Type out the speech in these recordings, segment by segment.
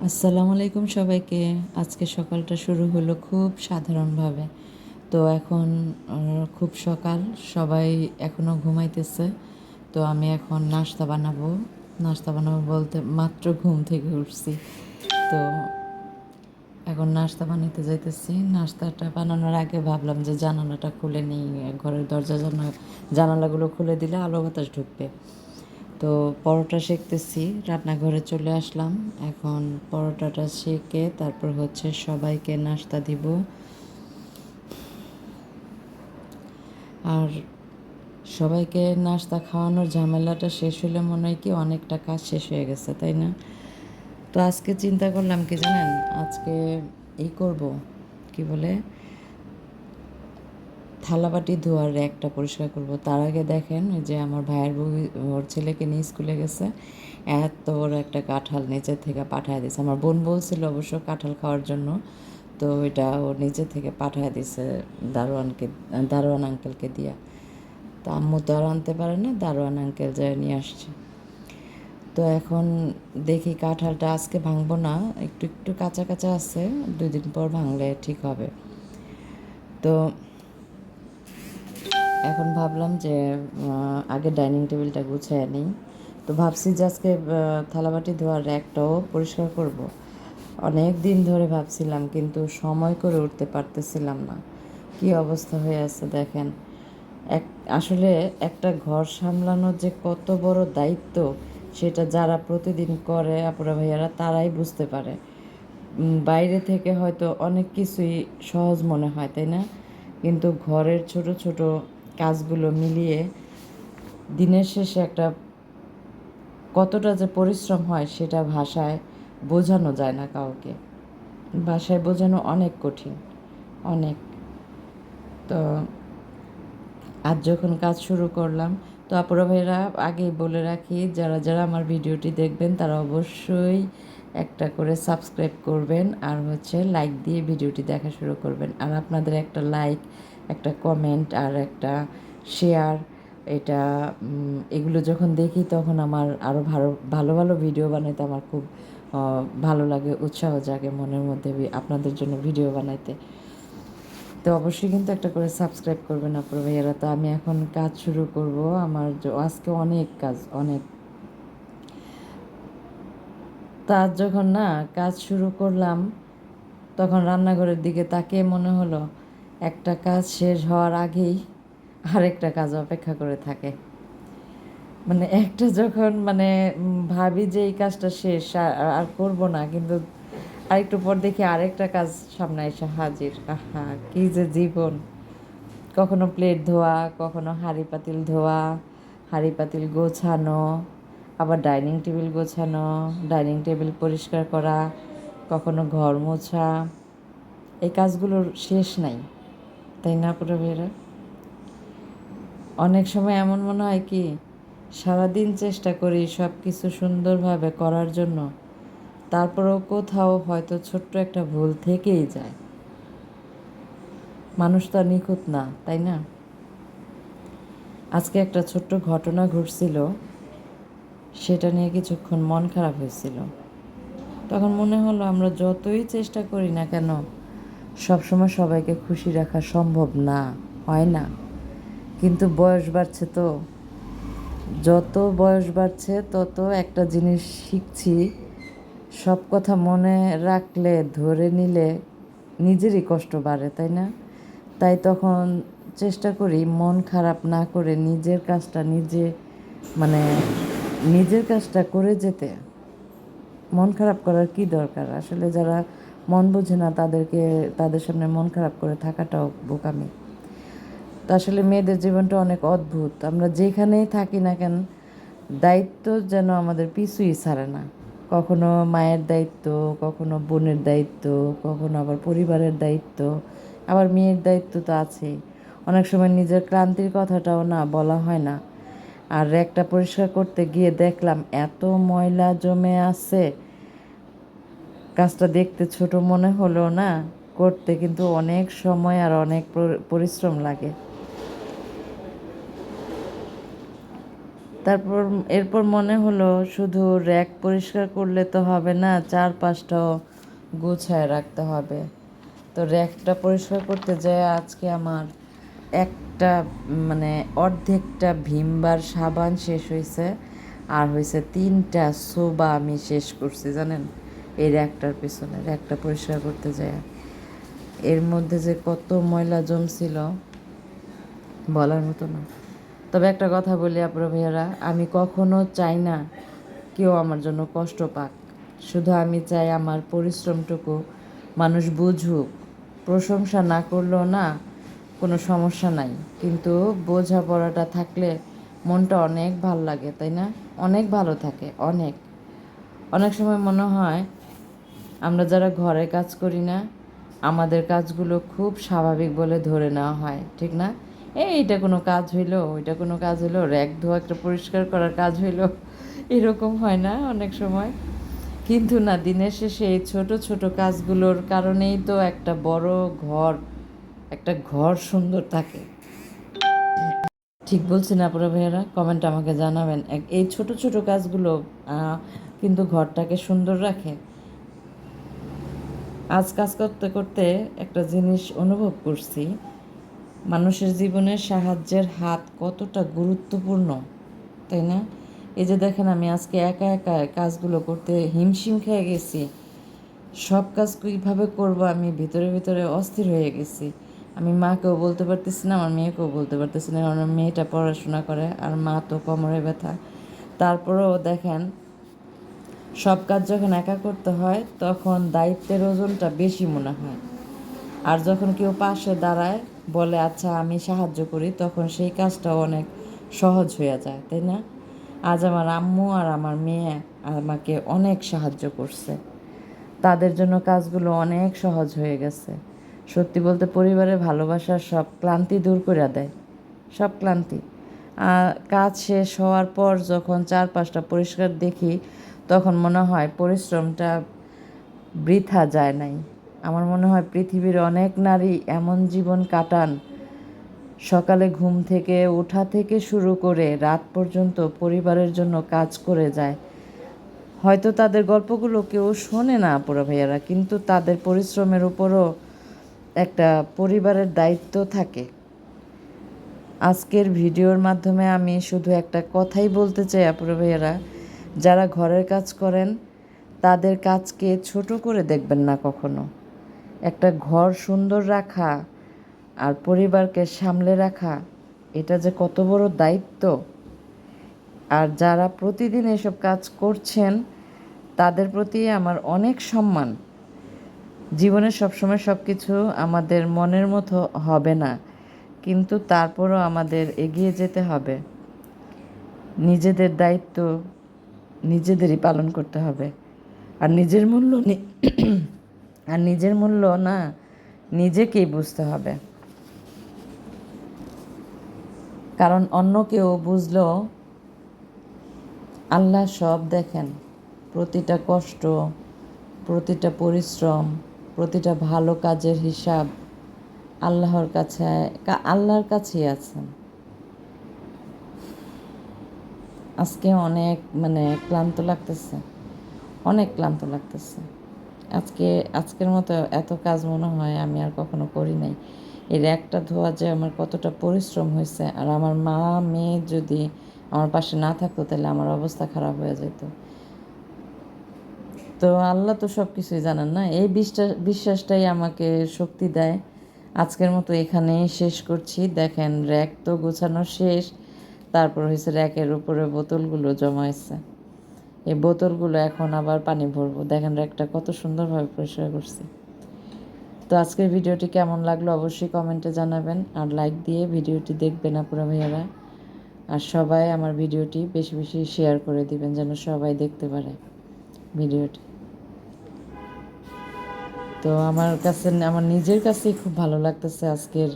আসসালামু আলাইকুম সবাইকে। আজকে সকালটা শুরু হলো খুব সাধারণভাবে। তো এখন খুব সকাল, সবাই এখনও ঘুমাইতেছে। তো আমি এখন নাস্তা বানাবো বলতে মাত্র ঘুম থেকে উঠছি। তো এখন নাস্তা বানাইতে যাইতেছি। নাস্তাটা বানানোর আগে ভাবলাম যে জানালাটা খুলে নিই, ঘরের জানালাগুলো খুলে দিলে আলো বাতাস ঢুকবে। তো পরোটা সেঁকতেছি, রান্নাঘরে চলে আসলাম। এখন পরোটাটা সেঁকে তারপর হচ্ছে সবাইকে নাস্তা দিব। আর সবাইকে নাস্তা খাওয়ানোর ঝামেলাটা শেষ হলে মনে হয় কি অনেকটা কাজ শেষ হয়ে গেছে, তাই না? তো আজকে চিন্তা করলাম কি জানেন, আজকে করব, কি বলে, থালাবাটি ধোয়ার র্যাকটা পরিষ্কার করব। তার আগে দেখেন, ওই যে আমার ভাইয়ের বউ ওর ছেলেকে নিয়ে স্কুলে গেছে, এত বড় একটা কাঁঠাল নিচে থেকে পাঠায় দিছে। আমার বোন বলছিল অবশ্য কাঁঠাল খাওয়ার জন্য, তো এটা ও নিচে থেকে পাঠায় দিছে দারোয়ান আঙ্কেলকে দিয়া। তো আম্মু তো আর আনতে পারে না, দারোয়ান আঙ্কেল যায় নিয়ে আসছে। তো এখন দেখি কাঁঠালটা আজকে ভাঙবো না, একটু একটু কাঁচা কাঁচা আছে, 2 দিন পর ভাঙলে ঠিক হবে। তো এখন ভাবলাম যে আগে ডাইনিং টেবিলটা গুছিয়ে নিই। তো ভাবছি যে আজকে থালাবাটি ধোয়ার র্যাকটাও পরিষ্কার করব। অনেক দিন ধরে ভাবছিলাম, কিন্তু সময় করে উঠতে পারতেছিলাম না। কি অবস্থা হয়ে আছে দেখেন। এক আসলে একটা ঘর সামলানোর যে কত বড় দায়িত্ব, সেটা যারা প্রতিদিন করে আপুরা ভাইয়ারা তারাই বুঝতে পারে। বাইরে থেকে হয়তো অনেক কিছুই সহজ মনে হয়, তাই না? কিন্তু ঘরের ছোট ছোট কাজগুলো মিলিয়ে দিনের শেষে একটা কতটা যে পরিশ্রম হয় সেটা ভাষায় বোঝানো যায় না কাউকে। ভাষায় বোঝানো অনেক কঠিন, অনেক। তো আজ যখন কাজ শুরু করলাম, তো আপুরা ভাইরা আগেই বলে রাখি, যারা যারা আমার ভিডিওটি দেখবেন তারা অবশ্যই একটা করে সাবস্ক্রাইব করবেন, আর হচ্ছে লাইক দিয়ে ভিডিওটি দেখা শুরু করবেন। আর আপনাদের একটা লাইক, একটা কমেন্ট আর একটা শেয়ার, এটা এগুলো যখন দেখি তখন আমার আরও ভালো ভালো ভালো ভিডিও বানাইতে আমার খুব ভালো লাগে, উৎসাহ জাগে মনের মধ্যে আপনাদের জন্য ভিডিও বানাইতে। তো অবশ্যই কিন্তু একটা করে সাবস্ক্রাইব করবেন আপনার ভাইয়ারা। তো আমি এখন কাজ শুরু করব। আমার আজকে অনেক কাজ, অনেক। তা আজ যখন না কাজ শুরু করলাম, তখন রান্নাঘরের দিকে তাকিয়ে মনে হলো একটা কাজ শেষ হওয়ার আগেই আরেকটা কাজ অপেক্ষা করে থাকে। মানে একটা যখন ভাবি যে এই কাজটা শেষ আর করবো না, কিন্তু আরেকটু পর দেখি আরেকটা কাজ সামনে এসে হাজির। আহা, কি যে জীবন! কখনো প্লেট ধোয়া, কখনো হাঁড়ি পাতিল ধোয়া, হাঁড়ি পাতিল গোছানো, আবার ডাইনিং টেবিল গোছানো, ডাইনিং টেবিল পরিষ্কার করা, কখনো ঘর মোছা। এই কাজগুলোর শেষ নাই, তাই না পুরো ভাইয়েরা? অনেক সময় এমন মনে হয় কি, সারাদিন চেষ্টা করি সব কিছু সুন্দরভাবে করার জন্য, তারপরেও কোথাও হয়তো ছোট্ট একটা ভুল থেকেই যায়। মানুষ তো আর নিখুঁত না, তাই না? আজকে একটা ছোট্ট ঘটনা ঘটছিল, সেটা নিয়ে কিছুক্ষণ মন খারাপ হয়েছিল। তখন মনে হলো আমরা যতই চেষ্টা করি না কেন, সবসময় সবাইকে খুশি রাখা সম্ভব না, হয় না। কিন্তু বয়স বাড়ছে, তো যত বয়স বাড়ছে তত একটা জিনিস শিখছি, সব কথা মনে রাখলে, ধরে নিলে নিজেরই কষ্ট বাড়ে, তাই না? তাই তখন চেষ্টা করি মন খারাপ না করে মানে নিজের কাজটা করে যেতে। মন খারাপ করার কি দরকার? আসলে যারা মন বোঝে না তাদের সামনে মন খারাপ করে থাকাটাও বোকামি। তো আসলে মেয়েদের জীবনটা অনেক অদ্ভুত। আমরা যেখানেই থাকি না কেন, দায়িত্ব যেন আমাদের পিছুই ছাড়ে না। কখনো মায়ের দায়িত্ব, কখনো বোনের দায়িত্ব, কখনো আবার পরিবারের দায়িত্ব, আবার মেয়ের দায়িত্ব তো আছেই। অনেক সময় নিজের ক্লান্তির কথাটাও না বলা হয় না। আর একটা পরিষ্কার করতে গিয়ে দেখলাম এত ময়লা জমে আছে, কাজটা দেখতে ছোট মনে হলেও না, করতে কিন্তু অনেক সময় আর অনেক পরিশ্রম লাগে। তারপর এরপর মনে হলো শুধু র্যাক পরিষ্কার করলে তো হবে না, চারপাশটাও গুছায় রাখতে হবে। তো র্যাকটা পরিষ্কার করতে যেয়ে আজকে আমার একটা মানে অর্ধেকটা ভিমবার সাবান শেষ হয়েছে, আর হয়েছে 3টা সোবা আমি শেষ করছি জানেন, এই র্যাকটার পিছনে র্যাকটা পরিষ্কার করতে যায়। এর মধ্যে যে কত ময়লা জমছিল বলার মতো না। তবে একটা কথা বলি আপুরা ভাইয়ারা, আমি কখনো চাই না কেউ আমার জন্য কষ্ট পাক। শুধু আমি চাই আমার পরিশ্রমটুকু মানুষ বুঝুক। প্রশংসা না করলেও না কোনো সমস্যা নাই, কিন্তু বোঝাপড়াটা থাকলে মনটা অনেক ভালো লাগে, তাই না? অনেক ভালো থাকে। অনেক অনেক সময় মনে হয় আমরা যারা ঘরে কাজ করি না, আমাদের কাজগুলো খুব স্বাভাবিক বলে ধরে নেওয়া হয়, ঠিক না? এইটা কোনো কাজ হইলো, ওইটা কোনো কাজ হইলো, র্যাক ধোয়া একটা পরিষ্কার করার কাজ হইলো, এরকম হয় না অনেক সময়? কিন্তু না, দিনের শেষে এই ছোট ছোট কাজগুলোর কারণেই তো একটা বড় ঘর, একটা ঘর সুন্দর থাকে। ঠিক বলছি না আপুরা ভাইয়েরা? কমেন্ট আমাকে জানাবেন। এই ছোট ছোট কাজগুলো কিন্তু ঘরটাকে সুন্দর রাখে। আজ কাজ করতে করতে একটা জিনিস অনুভব করছি, মানুষের জীবনে সাহায্যের হাত কতটা গুরুত্বপূর্ণ, তাই না? এই যে দেখেন, আমি আজকে একা একা কাজগুলো করতে হিমশিম খেয়ে গেছি। সব কাজ কীভাবে করবো আমি ভিতরে ভিতরে অস্থির হয়ে গেছি। আমি মাকেও বলতে পারতেছি না, আমার মেয়েকেও বলতে পারতেছি না, কারণ আমার মেয়েটা পড়াশোনা করে আর মা তো কোমরে ব্যথা। তারপরেও দেখেন, সব কাজ যখন একা করতে হয় তখন দায়িত্বের ওজনটা বেশি মনে হয়। আর যখন কেউ পাশে দাঁড়ায়, বলে আচ্ছা আমি সাহায্য করি, তখন সেই কাজটাও অনেক সহজ হয়ে যায়, তাই না? আজ আমার আম্মু আর আমার মেয়ে আমাকে অনেক সাহায্য করছে, তাদের জন্য কাজগুলো অনেক সহজ হয়ে গেছে। সত্যি বলতে পরিবারের ভালোবাসার সব ক্লান্তি দূর করে দেয়, সব ক্লান্তি। কাজ শেষ হওয়ার পর যখন চারপাশটা পরিষ্কার দেখি, তখন মনে হয় পরিশ্রমটা বৃথা যায় নাই। আমার মনে হয় পৃথিবীর অনেক নারী এমন জীবন কাটান, সকালে ঘুম থেকে ওঠা থেকে শুরু করে রাত পর্যন্ত পরিবারের জন্য কাজ করে যায়। হয়তো তাদের গল্পগুলো কেউ শোনে না আপুরা ভাইয়ারা, কিন্তু তাদের পরিশ্রমের উপরও একটা পরিবারের দায়িত্ব থাকে। আজকের ভিডিওর মাধ্যমে আমি শুধু একটা কথাই বলতে চাই আপুরা ভাইয়ারা, যারা ঘরের কাজ করেন তাদের কাজকে ছোট করে দেখবেন না কখনো। একটা ঘর সুন্দর রাখা আর পরিবারকে সামলে রাখা, এটা যে কত বড় দায়িত্ব। আর যারা প্রতিদিন এসব কাজ করছেন তাদের প্রতি আমার অনেক সম্মান। জীবনে সবসময় সব কিছু আমাদের মনের মতো হবে না, কিন্তু তারপরও আমাদের এগিয়ে যেতে হবে। নিজেদের দায়িত্ব নিজেদেরই পালন করতে হবে। আর নিজের মূল্য না নিজেকেই বুঝতে হবে। কারণ অন্য কেউ বুঝলেও আল্লাহ সব দেখেন। প্রতিটা কষ্ট, প্রতিটা পরিশ্রম, প্রতিটা ভালো কাজের হিসাব আল্লাহর কাছেই আছেন। আজকে অনেক ক্লান্ত লাগতেছে, অনেক ক্লান্ত লাগতেছে। আজকের মতো এত কাজ মনে হয় আমি আর কখনো করি নাই। এর একটা ধোয়া যে আমার কতটা পরিশ্রম হয়েছে, আর আমার মা মেয়ে যদি আমার পাশে না থাকতো তাহলে আমার অবস্থা খারাপ হয়ে যেত। তো আল্লাহ তো সব কিছুই জানেন না, এই বিশ্বাসটাই আমাকে শক্তি দেয়। আজকের মতো এখানেই শেষ করছি। দেখেন, র্যাক তো গোছানো শেষ, তারপর হয়েছে র্যাকের উপরে বোতলগুলো জমা হয়েছে। এই বোতলগুলো এখন আবার পানি ভরবো। দেখেন র্যাকটা কত সুন্দরভাবে পরিষ্কার করছি। তো আজকের ভিডিওটি কেমন লাগলো অবশ্যই কমেন্টে জানাবেন, আর লাইক দিয়ে ভিডিওটি দেখবেন আপুরা ভাইয়ারা। আর সবাই আমার ভিডিওটি বেশি বেশি শেয়ার করে দিবেন যেন সবাই দেখতে পারে ভিডিওটি। তো আমার নিজের কাছেই খুব ভালো লাগতেছে আজকের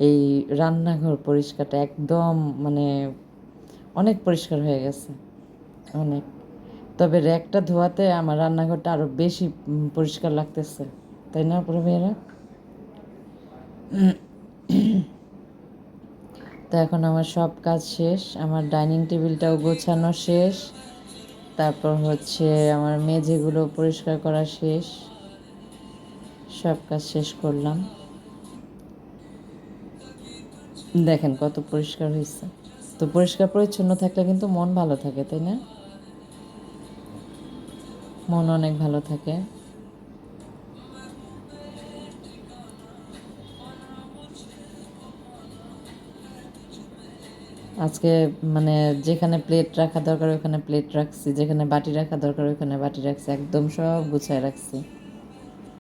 এই রান্নাঘর পরিষ্কারটা, একদম অনেক পরিষ্কার হয়ে গেছে, অনেক। তবে র্যাকটা ধোয়াতে আমার রান্নাঘরটা আরও বেশি পরিষ্কার লাগতেছে, তাই না পুরো মেয়েরা? তো এখন আমার সব কাজ শেষ, আমার ডাইনিং টেবিলটাও গোছানো শেষ, তারপর হচ্ছে আমার মেঝেগুলো পরিষ্কার করা শেষ, সব কাজ শেষ করলাম। দেখেন কত পরিষ্কার হয়েছে। তো পরিষ্কার পরিচ্ছন্ন থাকলে কিন্তু মন ভালো থাকে, তাই না? মন অনেক ভালো থাকে। আজকে মানে যেখানে প্লেট রাখা দরকার ওখানে প্লেট রাখছি, যেখানে বাটি রাখা দরকার ওখানে বাটি রাখছি, একদম সব গুছায় রাখছি।